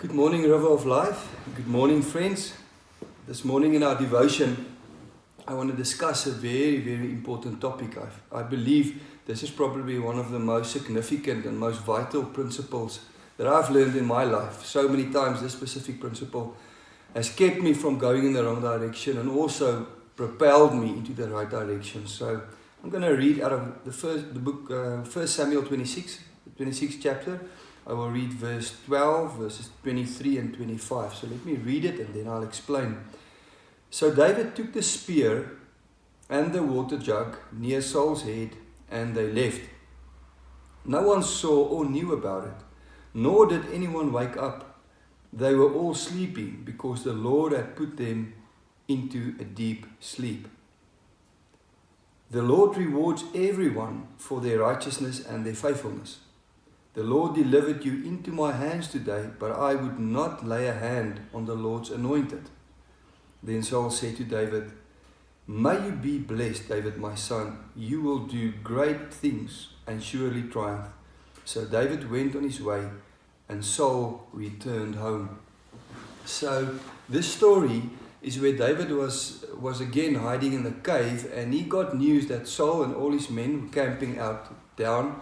Good morning, River of Life. Good morning, friends. This morning in our devotion, I want to discuss a very, very important topic. I believe this is probably one of the most significant and most vital principles that I've learned in my life. So many times this specific principle has kept me from going in the wrong direction and also propelled me into the right direction. So I'm going to read out of the book, 1 Samuel 26, the 26th chapter. I will read verse 12, verses 23 and 25. So let me read it and then I'll explain. So David took the spear and the water jug near Saul's head, and they left. No one saw or knew about it, nor did anyone wake up. They were all sleeping because the Lord had put them into a deep sleep. The Lord rewards everyone for their righteousness and their faithfulness. The Lord delivered you into my hands today, but I would not lay a hand on the Lord's anointed. Then Saul said to David, May you be blessed, David, my son. You will do great things and surely triumph. So David went on his way, and Saul returned home. So this story is where David was again hiding in the cave, and he got news that Saul and all his men were camping out down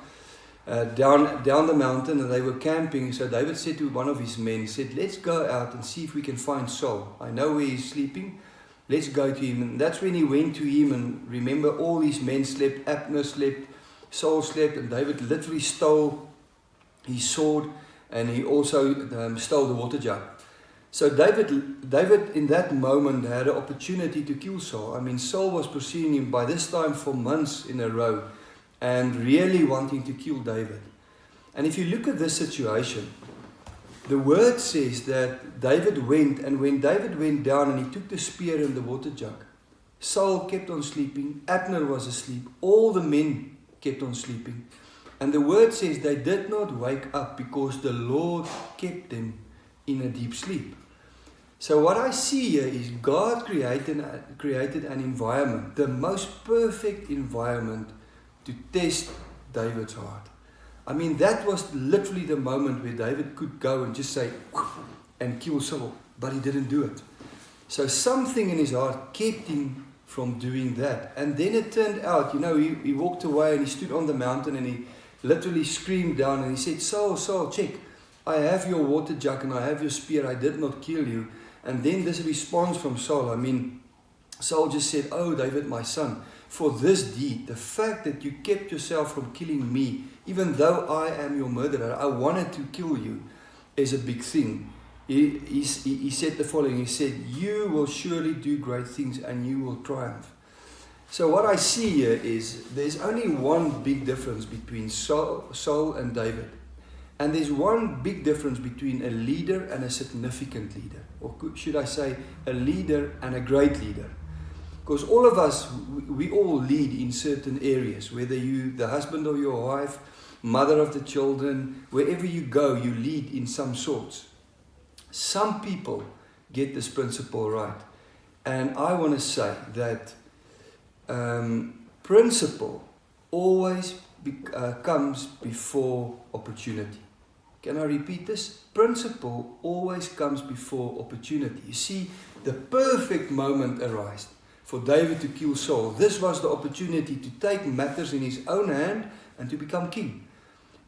the mountain, and they were camping. So David said to one of his men, he said, let's go out and see if we can find Saul. I know where he's sleeping. Let's go to him. And that's when he went to him, and remember, all his men slept. Abner slept, Saul slept, and David literally stole his sword, and he also stole the water jug. So David in that moment had an opportunity to kill Saul. I mean, Saul was pursuing him by this time for months in a row, and really wanting to kill David. And if you look at this situation, the word says that David went, and when David went down and he took the spear and the water jug, Saul kept on sleeping, Abner was asleep, all the men kept on sleeping. And the word says they did not wake up because the Lord kept them in a deep sleep. So what I see here is God created an environment, the most perfect environment to test David's heart. I mean, that was literally the moment where David could go and just say, and kill Saul, but he didn't do it. So something in his heart kept him from doing that. And then it turned out, he walked away and he stood on the mountain and he literally screamed down and he said, Saul, check, I have your water jug and I have your spear, I did not kill you. And then this response from Saul, Saul just said, oh, David, my son, for this deed, the fact that you kept yourself from killing me, even though I am your murderer, I wanted to kill you, is a big thing. He said the following, he said, you will surely do great things and you will triumph. So what I see here is there's only one big difference between Saul and David. And there's one big difference between a leader and a significant leader. Or should I say, a leader and a great leader. Because all of us, we all lead in certain areas, whether you, the husband of your wife, mother of the children, wherever you go, you lead in some sorts. Some people get this principle right. And I want to say that principle always comes before opportunity. Can I repeat this? Principle always comes before opportunity. You see, the perfect moment arose for David to kill Saul. This was the opportunity to take matters in his own hand and to become king.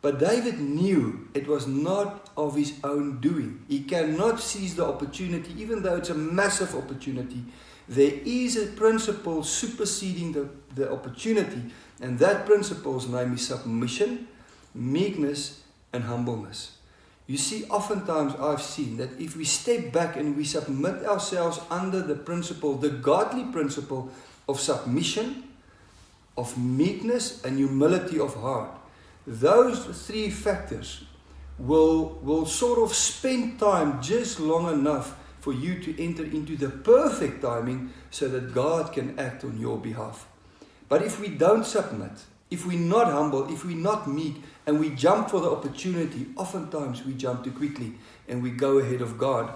But David knew it was not of his own doing. He cannot seize the opportunity, even though it's a massive opportunity. There is a principle superseding the opportunity, and that principle's name is submission, meekness, and humbleness. You see, oftentimes I've seen that if we step back and we submit ourselves under the principle, the godly principle of submission, of meekness, and humility of heart, those three factors will sort of spend time just long enough for you to enter into the perfect timing so that God can act on your behalf. But if we don't submit, if we're not humble, if we're not meek, and we jump for the opportunity, oftentimes we jump too quickly and we go ahead of God.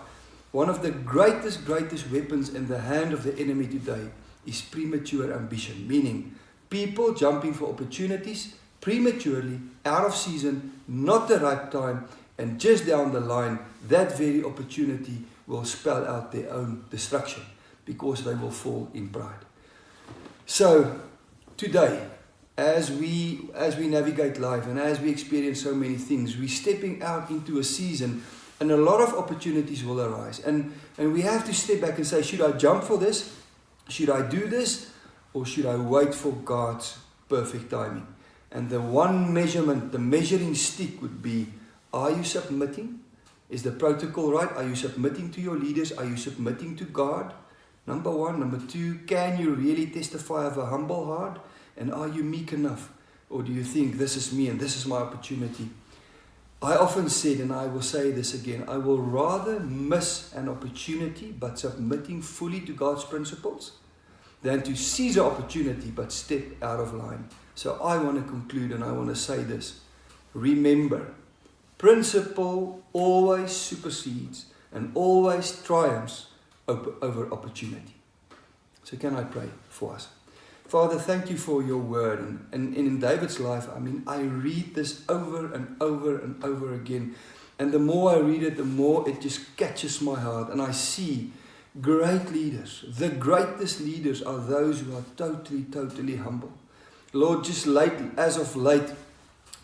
One of the greatest weapons in the hand of the enemy today is premature ambition, meaning people jumping for opportunities prematurely, out of season, not the right time, And just down the line, that very opportunity will spell out their own destruction because they will fall in pride. So, today, as we navigate life and as we experience so many things, we're stepping out into a season and a lot of opportunities will arise. And we have to step back and say, should I jump for this? Should I do this? Or should I wait for God's perfect timing? And the one measurement, the measuring stick would be, are you submitting? Is the protocol right? Are you submitting to your leaders? Are you submitting to God? Number one. Number two, can you really testify of a humble heart? And are you meek enough? Or do you think this is me and this is my opportunity? I often said, and I will say this again, I will rather miss an opportunity but submitting fully to God's principles than to seize an opportunity but step out of line. So I want to conclude and I want to say this. Remember, principle always supersedes and always triumphs over opportunity. So can I pray for us? Father, thank you for your word. And in David's life, I read this over and over and over again. And the more I read it, the more it just catches my heart. And I see great leaders. The greatest leaders are those who are totally humble. Lord, just as of late,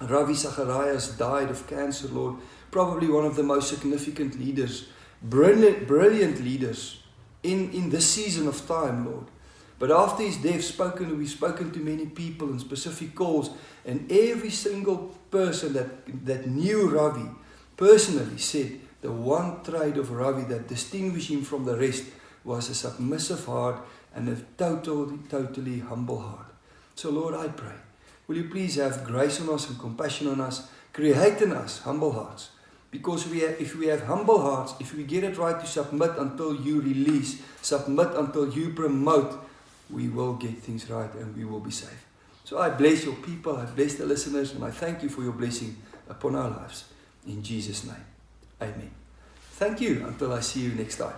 Ravi Zacharias died of cancer, Lord. Probably one of the most significant leaders, brilliant leaders in this season of time, Lord. But after his death, we've spoken to many people in specific calls, and every single person that knew Ravi personally said the one trait of Ravi that distinguished him from the rest was a submissive heart and a totally humble heart. So Lord, I pray, will you please have grace on us and compassion on us, create in us humble hearts. Because if we have humble hearts, if we get it right to submit until you release, submit until you promote, we will get things right and we will be safe. So I bless your people, I bless the listeners, and I thank you for your blessing upon our lives. In Jesus' name, amen. Thank you until I see you next time.